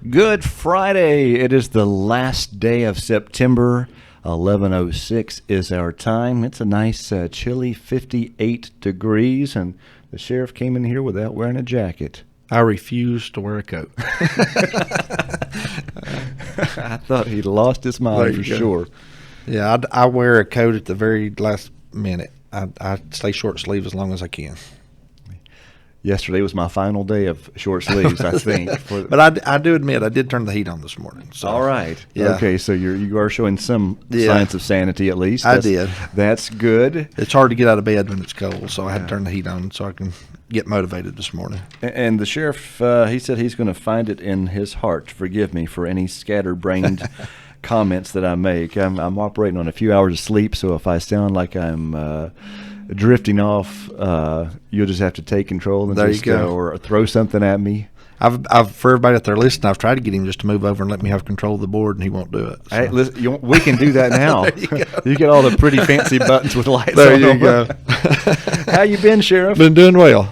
Good Friday. It is the last day of September. 11:06 is our time. It's a nice chilly 58 degrees, and the sheriff came in here without wearing a jacket. I refuse to wear a coat. I thought he'd lost his mind for sure. Yeah, I wear a coat at the very last minute. I stay short sleeve as long as I can. Yesterday was my final day of short sleeves, I think. But I do admit I did turn the heat on this morning. So. All right. Yeah. Okay, so you are showing some signs of sanity at least. I did. That's good. It's hard to get out of bed when it's cold, so I had to turn the heat on so I can get motivated this morning. And the sheriff, he said he's going to find it in his heart to forgive me for any scatterbrained comments that I make. I'm operating on a few hours of sleep, so if I sound like I'm drifting off, you'll just have to take control and there you go. Or throw something at me. I've for everybody out there listening, I've tried to get him just to move over and let me have control of the board, and he won't do it. So. Hey, listen, we can do that now. You get all the pretty fancy buttons with lights there on them. There you go. How you been, Sheriff? Been doing well.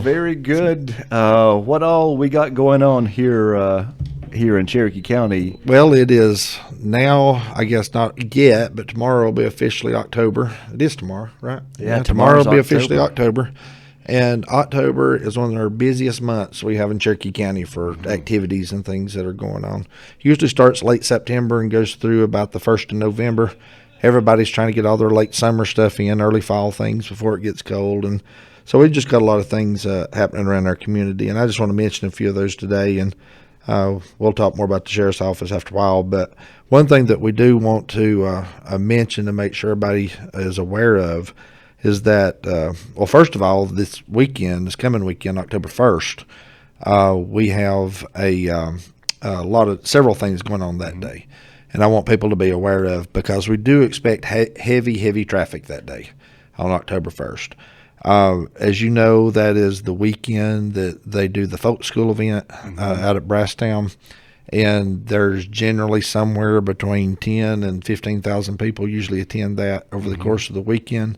Very good. What all we got going on here in Cherokee County? Well, it is now, I guess not yet, but tomorrow will be officially October. It is tomorrow, right? Yeah, tomorrow will be officially October. And October is one of our busiest months we have in Cherokee County for activities and things that are going on. Usually starts late September and goes through about the 1st of November. Everybody's trying to get all their late summer stuff in, early fall things before it gets cold. And so we've just got a lot of things happening around our community. And I just want to mention a few of those today. And we'll talk more about the sheriff's office after a while. But one thing that we do want to mention to make sure everybody is aware of is that, well, first of all, this coming weekend, October 1st, we have several things going on that day. And I want people to be aware of, because we do expect heavy traffic that day on October 1st. As you know, that is the weekend that they do the folk school event out at Brasstown. And there's generally somewhere between 10 and 15,000 people usually attend that over the course of the weekend.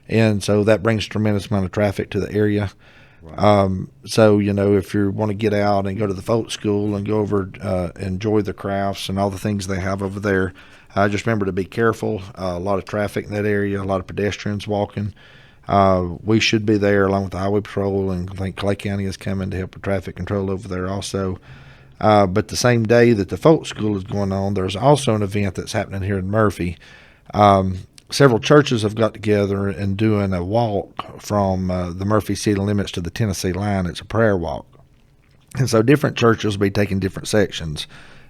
And so that brings a tremendous amount of traffic to the area. Right. So, if you want to get out and go to the folk school and go over, enjoy the crafts and all the things they have over there, just remember to be careful. A lot of traffic in that area, a lot of pedestrians walking. We should be there along with the Highway Patrol, and I think Clay County is coming to help with traffic control over there also. But the same day that the folk school is going on, there's also an event that's happening here in Murphy. Several churches have got together and doing a walk from the Murphy city limits to the Tennessee line. It's a prayer walk. And so different churches will be taking different sections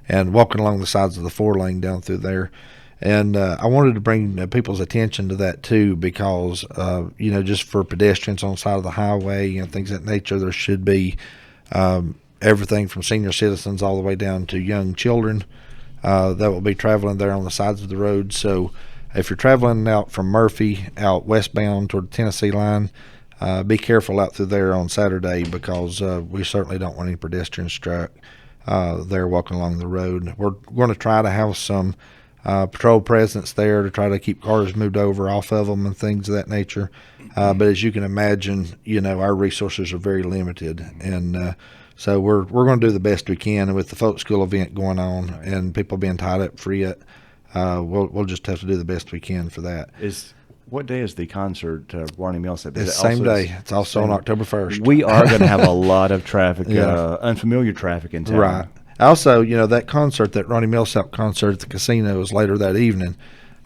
and walking along the sides of the 4-lane down through there. And I wanted to bring people's attention to that too, because, just for pedestrians on the side of the highway and things of that nature, there should be everything from senior citizens all the way down to young children that will be traveling there on the sides of the road. So if you're traveling out from Murphy out westbound toward the Tennessee line, be careful out through there on Saturday, because we certainly don't want any pedestrians struck there walking along the road. We're going to try to have some patrol presence there to try to keep cars moved over off of them and things of that nature. But as you can imagine, our resources are very limited. And so we're going to do the best we can. And with the folk school event going on and people being tied up for it, we'll just have to do the best we can for that. What day is the concert, Barney Millsap? It's the same day. It's also on October 1st. We are going to have a lot of traffic, unfamiliar traffic in town. Right. Also, that concert, that Ronnie Millsap concert at the casino, is later that evening.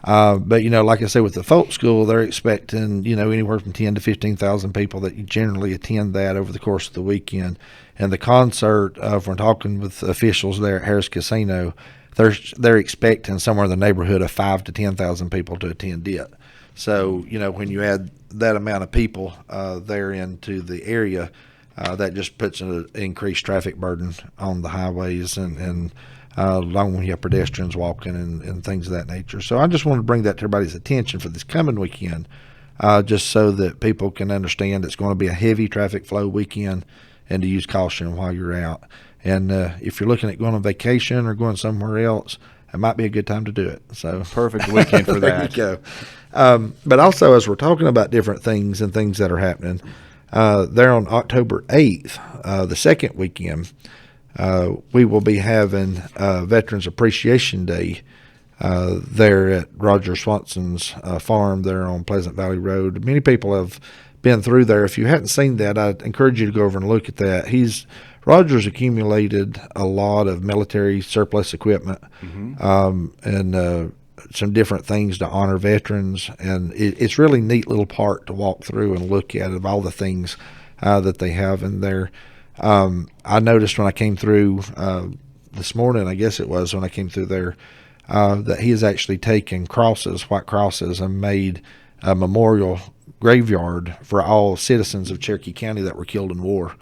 But, like I said, with the folk school, they're expecting, anywhere from 10 to 15,000 people that generally attend that over the course of the weekend. And the concert, from talking with officials there at Harris Casino, they're expecting somewhere in the neighborhood of 5 to 10,000 people to attend it. So, when you add that amount of people there into the area, that just puts an increased traffic burden on the highways and along when you have pedestrians walking and things of that nature. So I just wanted to bring that to everybody's attention for this coming weekend, just so that people can understand it's going to be a heavy traffic flow weekend and to use caution while you're out. And if you're looking at going on vacation or going somewhere else, it might be a good time to do it. So perfect weekend for that. There you go. But also, as we're talking about different things and things that are happening, there on October 8th, the second weekend, we will be having Veterans Appreciation Day there at Roger Swanson's farm there on Pleasant Valley Road. Many people have been through there. If you hadn't seen that, I'd encourage you to go over and look at that. Roger's accumulated a lot of military surplus equipment, and some different things to honor veterans, and it's really neat little park to walk through and look at of all the things that they have in there. I noticed when I came through this morning, I guess it was when I came through there, that he has actually taken crosses, white crosses, and made a memorial graveyard for all citizens of Cherokee County that were killed in war,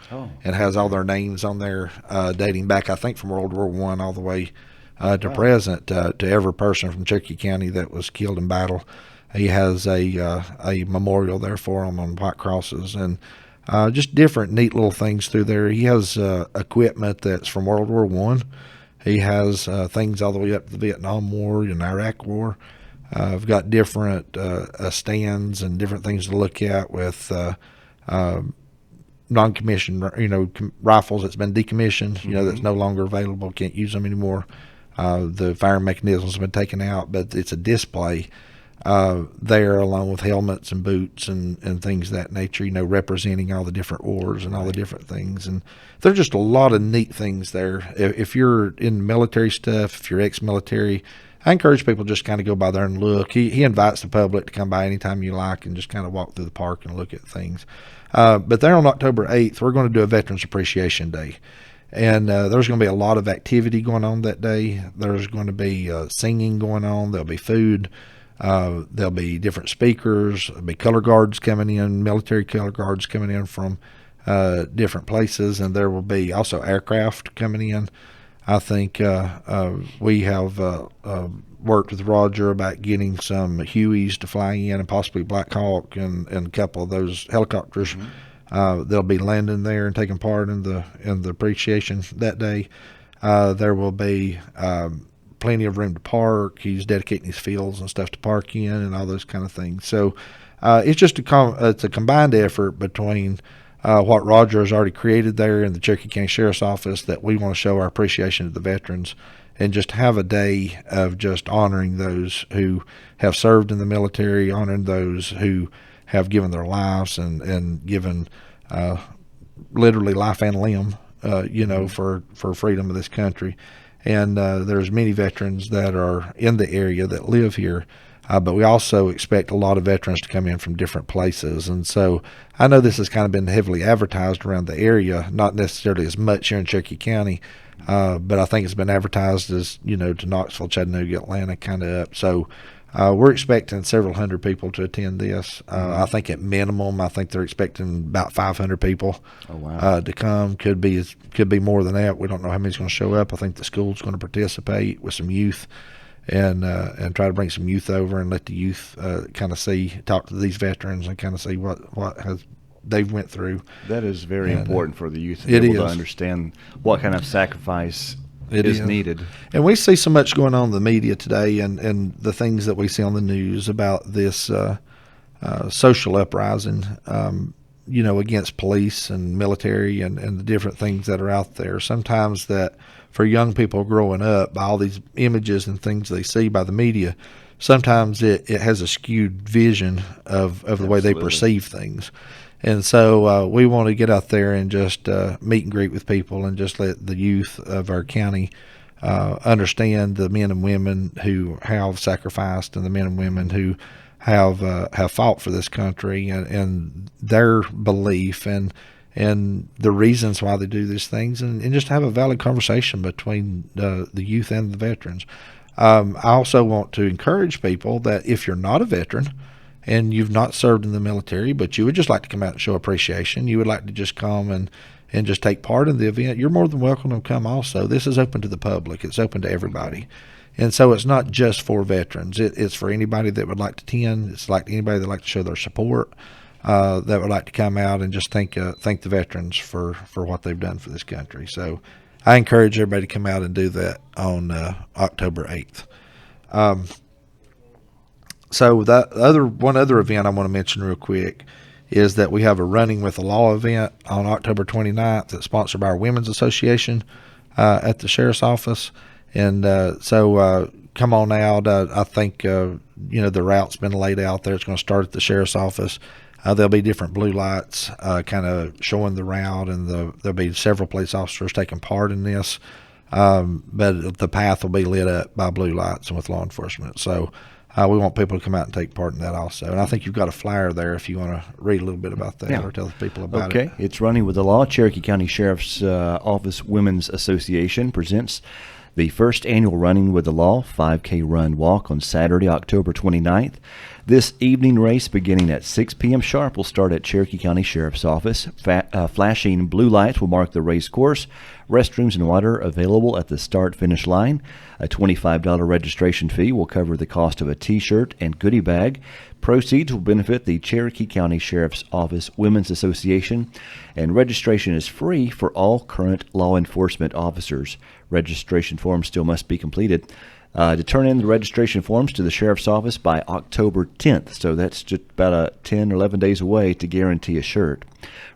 and has all their names on there, dating back, I think, from World War I all the way to present, to every person from Cherokee County that was killed in battle. He has a memorial there for them on white crosses, and just different neat little things through there. He has equipment that's from World War I. He has things all the way up to the Vietnam War and Iraq War. I've got different stands and different things to look at with non-commissioned, rifles that's been decommissioned, that's no longer available, can't use them anymore. The firing mechanisms have been taken out, but it's a display there, along with helmets and boots and things of that nature, representing all the different wars and all the different things. And there's just a lot of neat things there. If you're in military stuff, if you're ex-military, I encourage people just kind of go by there and look. He invites the public to come by anytime you like and just kind of walk through the park and look at things. But there on October 8th, we're going to do a Veterans Appreciation Day. And there's going to be a lot of activity going on that day. There's going to be singing going on. There'll be food. There'll be different speakers. There'll be color guards coming in, military color guards coming in from different places. And there will be also aircraft coming in. I think we have worked with Roger about getting some Hueys to fly in, and possibly Black Hawk and a couple of those helicopters. They'll be landing there and taking part in the appreciation that day. There will be plenty of room to park. He's dedicating his fields and stuff to park in and all those kind of things. So it's just it's a combined effort between what Roger has already created there in the Cherokee County Sheriff's Office, that we want to show our appreciation to the veterans and just have a day of just honoring those who have served in the military, honoring those who have given their lives and given literally life and limb, for freedom of this country. And there's many veterans that are in the area that live here, but we also expect a lot of veterans to come in from different places. And so I know this has kind of been heavily advertised around the area, not necessarily as much here in Cherokee County, but I think it's been advertised as, to Knoxville, Chattanooga, Atlanta, kind of up. So we're expecting several hundred people to attend this. I think at minimum, I think they're expecting about 500 people to come. Could be more than that. We don't know how many's going to show up. I think the school's going to participate with some youth and try to bring some youth over and let the youth kind of talk to these veterans and kind of see what they've went through. That is very important for the youth to be able to understand what kind of sacrifice is needed. And we see so much going on in the media today, and the things that we see on the news about this social uprising, against police and military and the different things that are out there. Sometimes that for young people growing up, by all these images and things they see by the media, sometimes it has a skewed vision of the way they perceive things. And so we want to get out there and just meet and greet with people and just let the youth of our county understand the men and women who have sacrificed and the men and women who have fought for this country and their belief and the reasons why they do these things, and just have a valid conversation between the youth and the veterans. I also want to encourage people that if you're not a veteran and you've not served in the military, but you would just like to come out and show appreciation, you would like to just come and just take part in the event, you're more than welcome to come also. This is open to the public. It's open to everybody. And so it's not just for veterans. It's for anybody that would like to attend. It's like anybody that would like to show their support, that would like to come out and just thank the veterans for what they've done for this country. So I encourage everybody to come out and do that on October 8th. So one other event I want to mention real quick is that we have a Running with the Law event on October 29th that's sponsored by our Women's Association. at the sheriff's office. And so come on out. I think, the route's been laid out there. It's going to start at the sheriff's office. There'll be different blue lights kind of showing the route, and there'll be several police officers taking part in this. But the path will be lit up by blue lights and with law enforcement. So we want people to come out and take part in that also. And I think you've got a flyer there if you want to read a little bit about that or tell the people about it. Okay, it's Running with the Law. Cherokee County Sheriff's Office Women's Association presents the first annual Running with the Law 5K Run Walk on Saturday, October 29th. This evening race, beginning at 6 p.m. sharp, will start at Cherokee County Sheriff's Office. Flashing blue lights will mark the race course. Restrooms and water available at the start-finish line. A $25 registration fee will cover the cost of a T-shirt and goodie bag. Proceeds will benefit the Cherokee County Sheriff's Office Women's Association, and registration is free for all current law enforcement officers. Registration forms still must be completed. To turn in the registration forms to the Sheriff's Office by October 10th, so that's just about 10 or 11 days away to guarantee a shirt.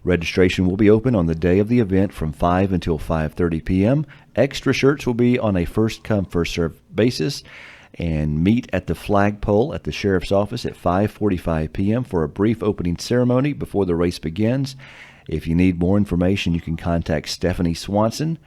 Registration will be open on the day of the event from 5 until 5:30 p.m. Extra shirts will be on a first-come, first-served basis, and meet at the flagpole at the Sheriff's Office at 5:45 p.m. for a brief opening ceremony before the race begins. If you need more information, you can contact Stephanie Swanson,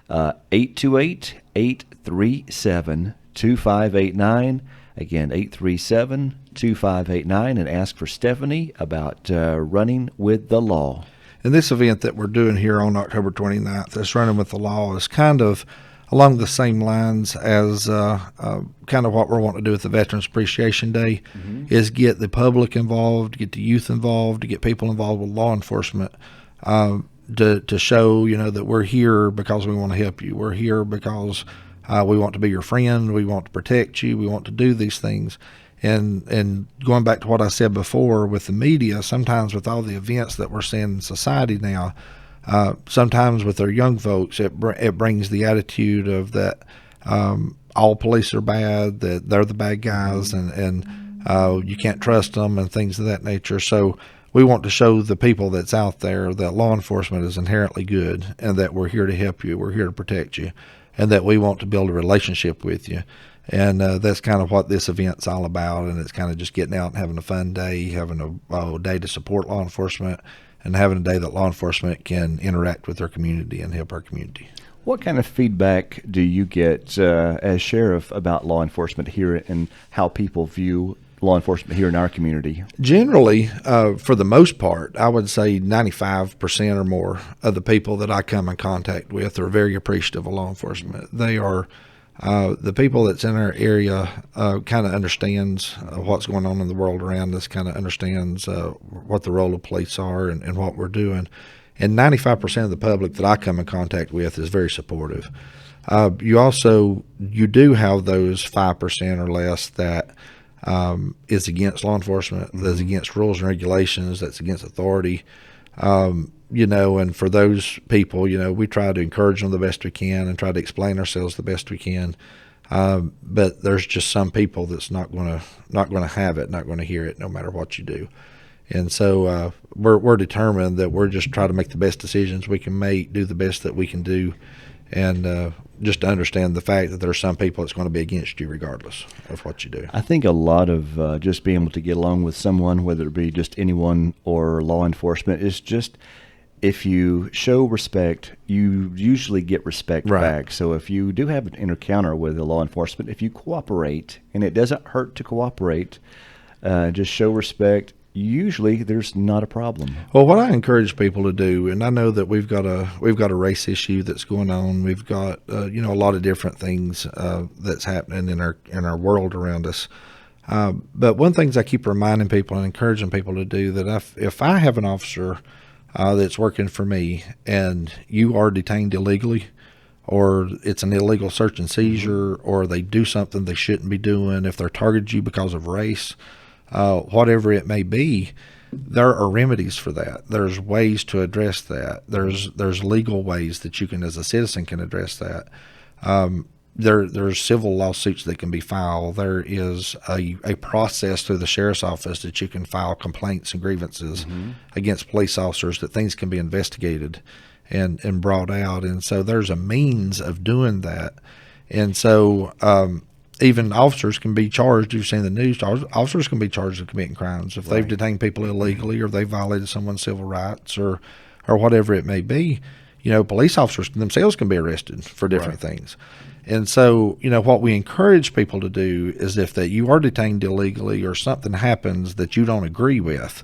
828-837-2589. Again, 837-2589, and ask for Stephanie about Running with the Law. And this event that we're doing here on October 29th, this Running with the Law, is kind of along the same lines as kind of what we're wanting to do with the Veterans Appreciation Day, is get the public involved, get the youth involved, to get people involved with law enforcement, to show, that we're here because we want to help you. We're here because we want to be your friend. We want to protect you. We want to do these things. And going back to what I said before with the media, sometimes with all the events that we're seeing in society now, sometimes with our young folks, it brings the attitude of that all police are bad, that they're the bad guys, and you can't trust them and things of that nature. So we want to show the people that's out there that law enforcement is inherently good, and that we're here to help you, we're here to protect you, and that we want to build a relationship with you. And that's kind of what this event's all about, and it's kind of just getting out and having a fun day, having a day to support law enforcement, and having a day that law enforcement can interact with our community and help our community. What kind of feedback do you get as sheriff about law enforcement here and how people view law enforcement here in our community? Generally, for the most part, I would say 95% or more of the people that I come in contact with are very appreciative of law enforcement. They are the people that's in our area kind of understands what's going on in the world around us, kind of understands what the role of police are and what we're doing. And 95% of the public that I come in contact with is very supportive. You do have those 5% or less that is against law enforcement, that's against rules and regulations, that's against authority. And for those people, we try to encourage them the best we can and try to explain ourselves the best we can. But there's just some people that's not going to have it, not going to hear it, no matter what you do. And so we're determined that we're just trying to make the best decisions we can make, do the best that we can do, and just to understand the fact that there are some people that's going to be against you regardless of what you do. I think a lot of just being able to get along with someone, whether it be just anyone or law enforcement, is just if you show respect, you usually get respect back. So if you do have an encounter with the law enforcement, if you cooperate, and it doesn't hurt to cooperate, just show respect, usually there's not a problem. Well, what I encourage people to do, and I know that we've got a race issue that's going on. We've got a lot of different things that's happening in our world around us. But one thing I keep reminding people and encouraging people to do, that if I have an officer that's working for me and you are detained illegally, or it's an illegal search and seizure, or they do something they shouldn't be doing, if they're targeted you because of race, whatever it may be, there are remedies for that. There's ways to address that. There's legal ways that you can, as a citizen, can address that. There's civil lawsuits that can be filed. There is a process through the sheriff's office that you can file complaints and grievances against police officers, that things can be investigated. and brought out. And so there's a means of doing that. And so even officers can be charged. You've seen the news. Officers can be charged with committing crimes if they've detained people illegally, or they've violated someone's civil rights, or whatever it may be. Police officers themselves can be arrested for different things. And so, what we encourage people to do is, if that you are detained illegally or something happens that you don't agree with,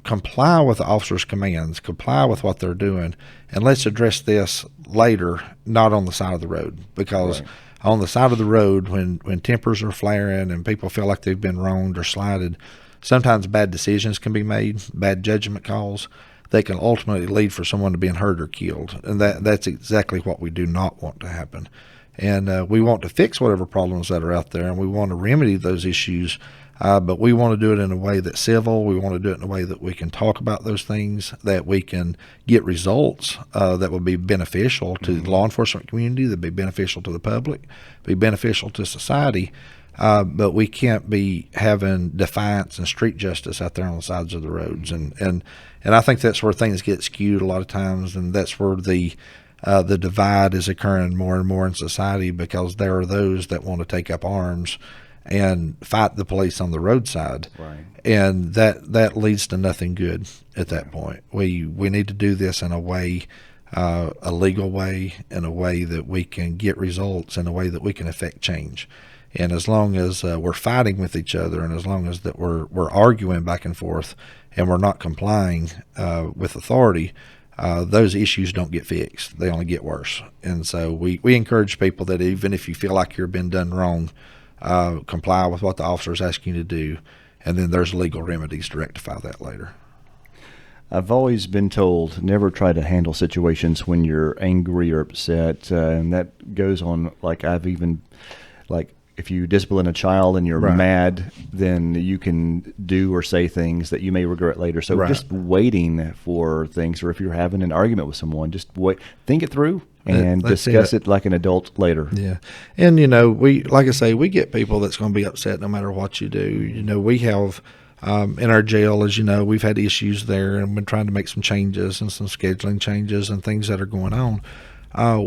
comply with the officer's commands, comply with what they're doing, and let's address this later, not on the side of the road. Because on the side of the road, when tempers are flaring and people feel like they've been wronged or slighted, sometimes bad decisions can be made, bad judgment calls. They can ultimately lead for someone to being hurt or killed. And that's exactly what we do not want to happen. And we want to fix whatever problems that are out there, and we want to remedy those issues, but we want to do it in a way that's civil. We want to do it in a way that we can talk about those things, that we can get results that will be beneficial to the law enforcement community, that be beneficial to the public, be beneficial to society. But we can't be having defiance and street justice out there on the sides of the roads. And I think that's where things get skewed a lot of times, and that's where the divide is occurring more and more in society, because there are those that want to take up arms and fight the police on the roadside. And that leads to nothing good at that point. We need to do this in a way, a legal way, in a way that we can get results, in a way that we can affect change. And as long as we're fighting with each other, and as long as that we're arguing back and forth, and we're not complying with authority, those issues don't get fixed. They only get worse. And so we encourage people that even if you feel like you've been done wrong, comply with what the officer is asking you to do, and then there's legal remedies to rectify that later. I've always been told never try to handle situations when you're angry or upset, and that goes on, if you discipline a child and you're mad, then you can do or say things that you may regret later. So just waiting for things, or if you're having an argument with someone, just wait, think it through and discuss it like an adult later. Yeah. And, we, like I say, we get people that's going to be upset no matter what you do. We have, in our jail, as you know, we've had issues there, and been trying to make some changes and some scheduling changes and things that are going on.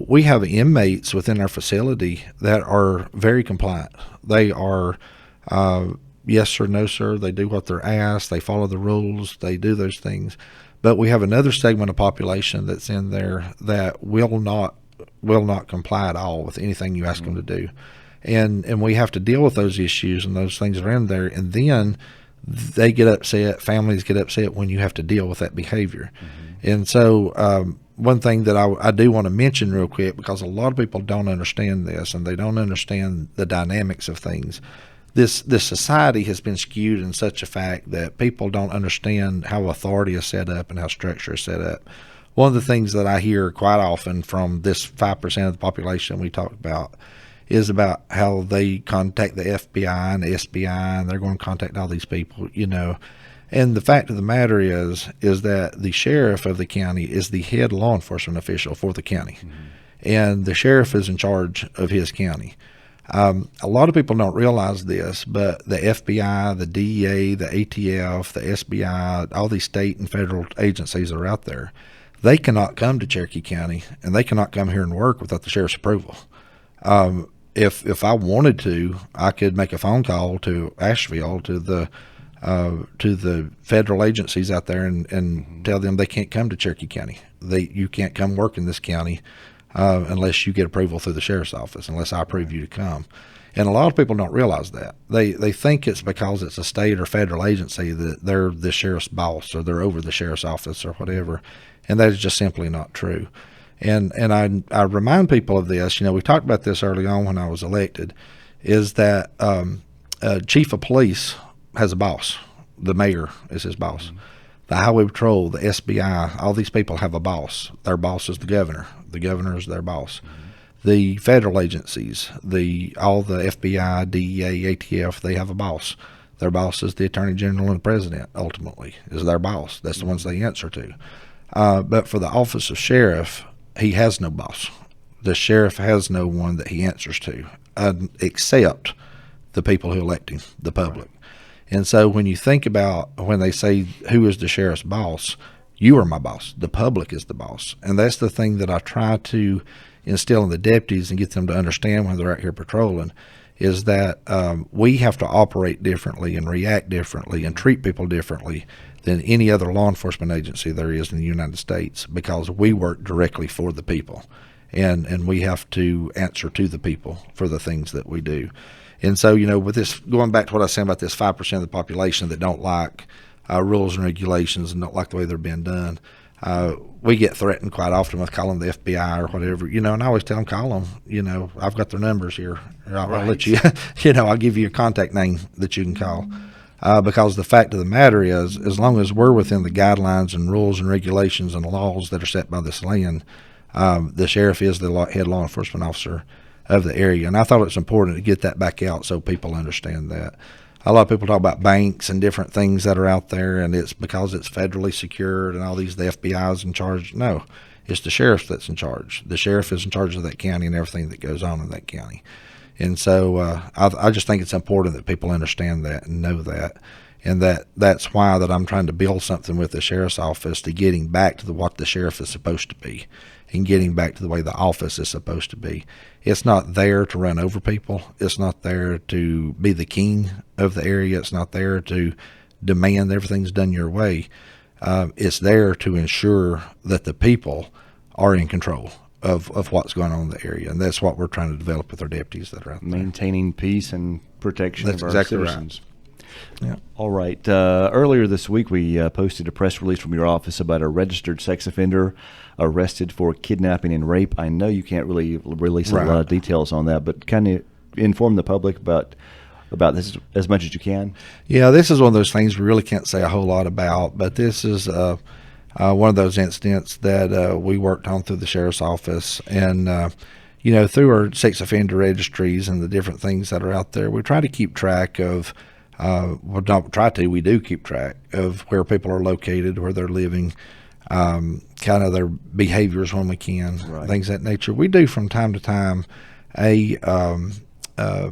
We have inmates within our facility that are very compliant. They are yes sir, no sir. They do what they're asked. They follow the rules. They do those things. But we have another segment of population that's in there that will not comply at all with anything you ask them to do. And we have to deal with those issues and those things that are in there. And then they get upset. Families get upset when you have to deal with that behavior. And so one thing that I do want to mention real quick, because a lot of people don't understand this, and they don't understand the dynamics of things. This society has been skewed in such a fact that people don't understand how authority is set up and how structure is set up. One of the things that I hear quite often from this 5% of the population we talked about is about how they contact the FBI and the SBI, and they're going to contact all these people, And the fact of the matter is that the sheriff of the county is the head law enforcement official for the county. And the sheriff is in charge of his county. A lot of people don't realize this, but the FBI, the DEA, the ATF, the SBI, all these state and federal agencies that are out there, they cannot come to Cherokee County, and they cannot come here and work without the sheriff's approval. If I wanted to, I could make a phone call to Asheville, to the federal agencies out there, and tell them they can't come to Cherokee County. You can't come work in this county unless you get approval through the sheriff's office, unless I approve you to come. And a lot of people don't realize that. They think it's because it's a state or federal agency that they're the sheriff's boss, or they're over the sheriff's office or whatever. And that is just simply not true. And I remind people of this. We talked about this early on when I was elected, is that chief of police has a boss. The mayor is his boss. The highway patrol, the SBI, all these people have a boss. Their boss is the governor. The governor is their boss. The federal agencies, all the FBI, DEA, ATF, they have a boss. Their boss is the attorney general and the president, ultimately, is their boss. That's the ones they answer to. But for the office of sheriff, he has no boss. The sheriff has no one that he answers to, except the people who elect him, the public. And so when you think about when they say who is the sheriff's boss, You are my boss. The public is the boss. And that's the thing that I try to instill in the deputies and get them to understand when they're out here patrolling, is that we have to operate differently and react differently and treat people differently than any other law enforcement agency there is in the United States, because we work directly for the people, and we have to answer to the people for the things that we do. And so, with this, going back to what I was saying about this 5% of the population that don't like rules and regulations and don't like the way they're being done, we get threatened quite often with calling the FBI or whatever, and I always tell them, call them, I've got their numbers here. I'll let you, I'll give you a contact name that you can call. Because the fact of the matter is, as long as we're within the guidelines and rules and regulations and laws that are set by this land, the sheriff is the head law enforcement officer of the area. And I thought it's important to get that back out so people understand that. A lot of people talk about banks and different things that are out there, and it's because it's federally secured and all these, the FBI is in charge. No, it's the sheriff that's in charge. The sheriff is in charge of that county and everything that goes on in that county. And so I just think it's important that people understand that and know that, and that's why that I'm trying to build something with the sheriff's office to getting back to what the sheriff is supposed to be, and getting back to the way the office is supposed to be. It's not there to run over people. It's not there to be the king of the area. It's not there to demand everything's done your way. It's there to ensure that the people are in control of what's going on in the area, and that's what we're trying to develop with our deputies that are out there. Maintaining peace and protection That's of our exactly citizens. Right. Yeah. All right. Earlier this week, we posted a press release from your office about a registered sex offender arrested for kidnapping and rape. I know you can't really release a lot of details on that, but kind of inform the public about this as much as you can. Yeah, this is one of those things we really can't say a whole lot about, but this is one of those incidents that we worked on through the sheriff's office, and through our sex offender registries and the different things that are out there, we try to keep track of. We do keep track of where people are located, where they're living, kind of their behaviors when we can, things of that nature. We do from time to time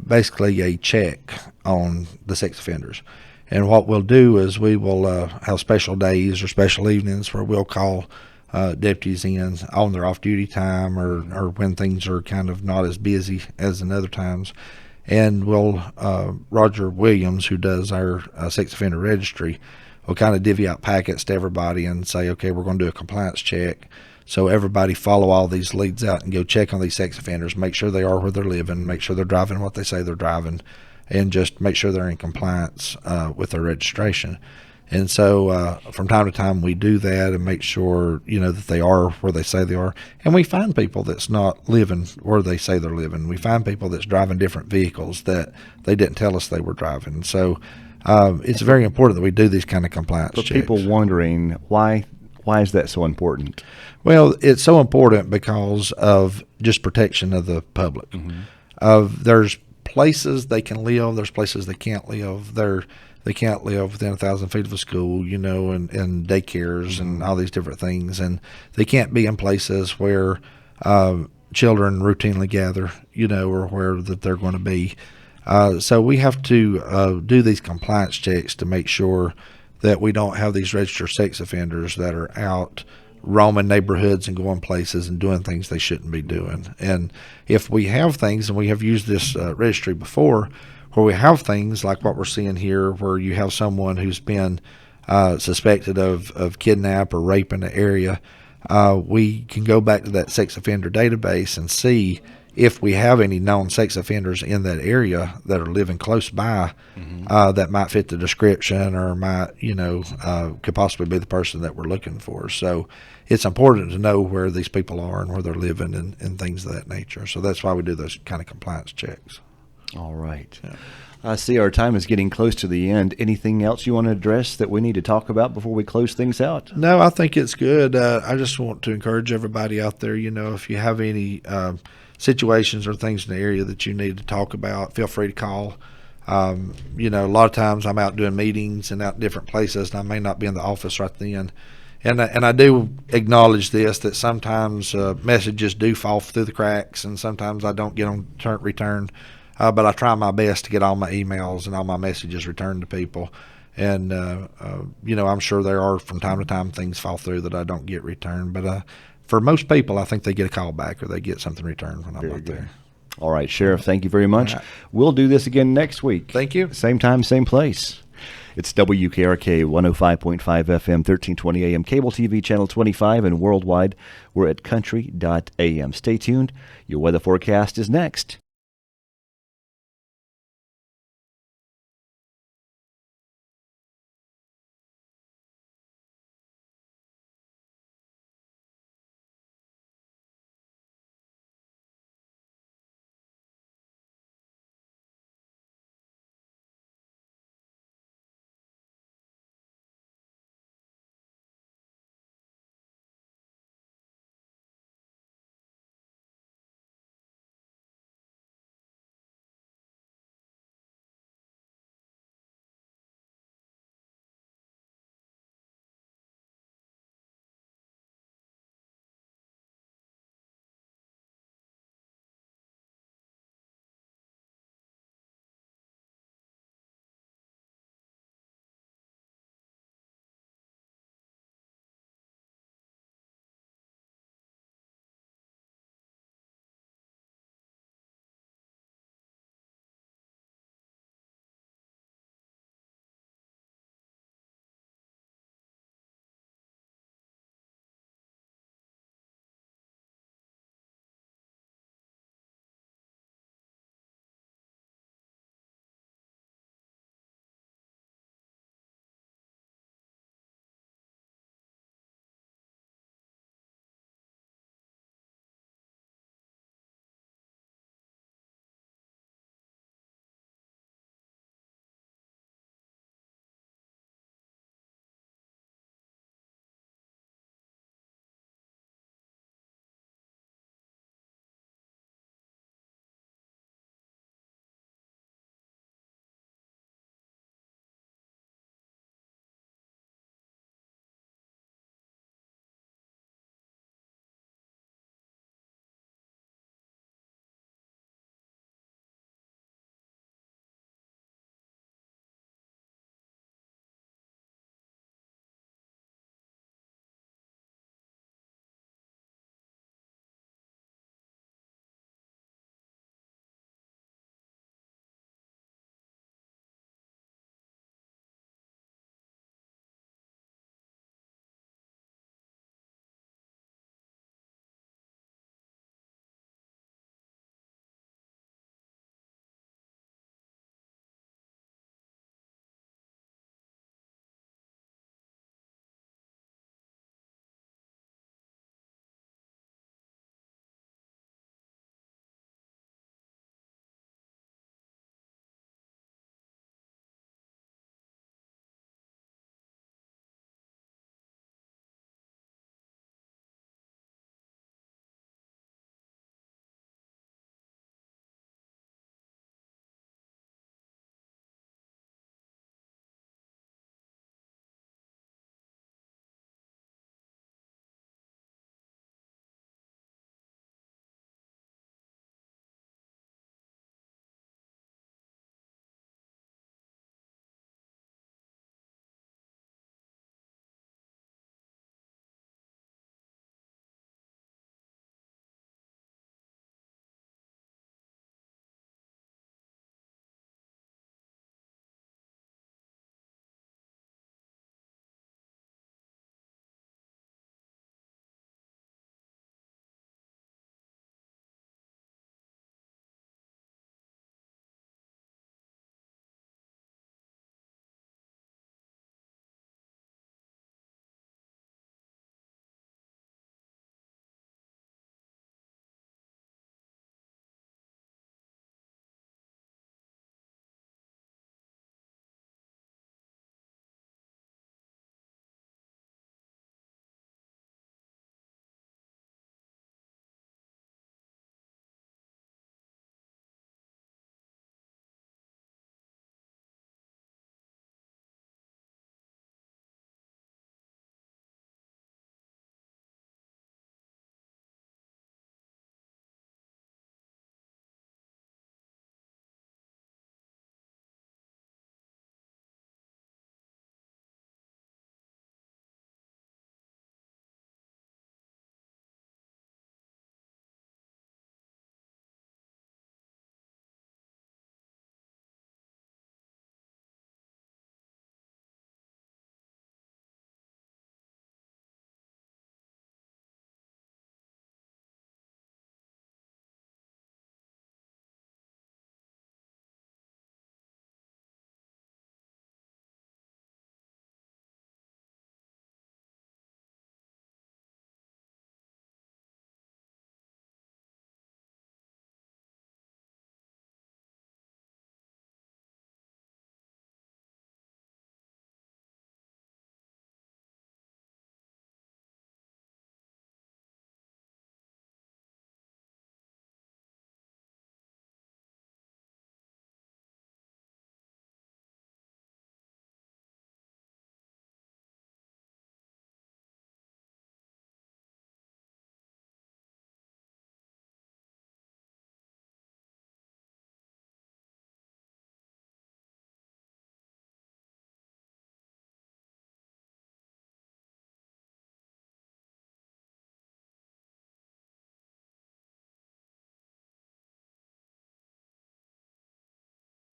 basically a check on the sex offenders. And what we'll do is we will have special days or special evenings where we'll call deputies in on their off-duty time or when things are kind of not as busy as in other times. And we'll, Roger Williams, who does our sex offender registry, will kind of divvy out packets to everybody and say, okay, we're going to do a compliance check. So everybody follow all these leads out and go check on these sex offenders, make sure they are where they're living, make sure they're driving what they say they're driving, and just make sure they're in compliance with their registration. And so from time to time we do that and make sure, that they are where they say they are. And we find people that's not living where they say they're living. We find people that's driving different vehicles that they didn't tell us they were driving. So it's very important that we do these kind of compliance checks. For people wondering, why is that so important? Well, it's so important because of just protection of the public. Mm-hmm. There's places they can live, there's places they can't live. They can't live within 1,000 feet of a school, and daycares and all these different things. And they can't be in places where children routinely gather, or where that they're going to be. So we have to do these compliance checks to make sure that we don't have these registered sex offenders that are out roaming neighborhoods and going places and doing things they shouldn't be doing. And if we have things, and we have used this registry before, where we have things like what we're seeing here, where you have someone who's been suspected of kidnap or rape in the area, we can go back to that sex offender database and see if we have any known sex offenders in that area that are living close by, that might fit the description or might, could possibly be the person that we're looking for. So it's important to know where these people are and where they're living and things of that nature. So that's why we do those kind of compliance checks. All right. Yeah. I see our time is getting close to the end. Anything else you want to address that we need to talk about before we close things out? No, I think it's good. I just want to encourage everybody out there, if you have any situations or things in the area that you need to talk about, feel free to call. A lot of times I'm out doing meetings and out in different places, and I may not be in the office right then. And I do acknowledge this, that sometimes messages do fall through the cracks, and sometimes I don't get them returned. But I try my best to get all my emails and all my messages returned to people. And you know, I'm sure there are from time to time things fall through that I don't get returned, but for most people, I think they get a call back or they get something returned when I'm not there. All right, Sheriff, thank you very much. All right. We'll do this again next week. Thank you. Same time, same place. It's WKRK 105.5 FM, 1320 AM, cable TV channel 25, and worldwide, we're at country.am. Stay tuned. Your weather forecast is next.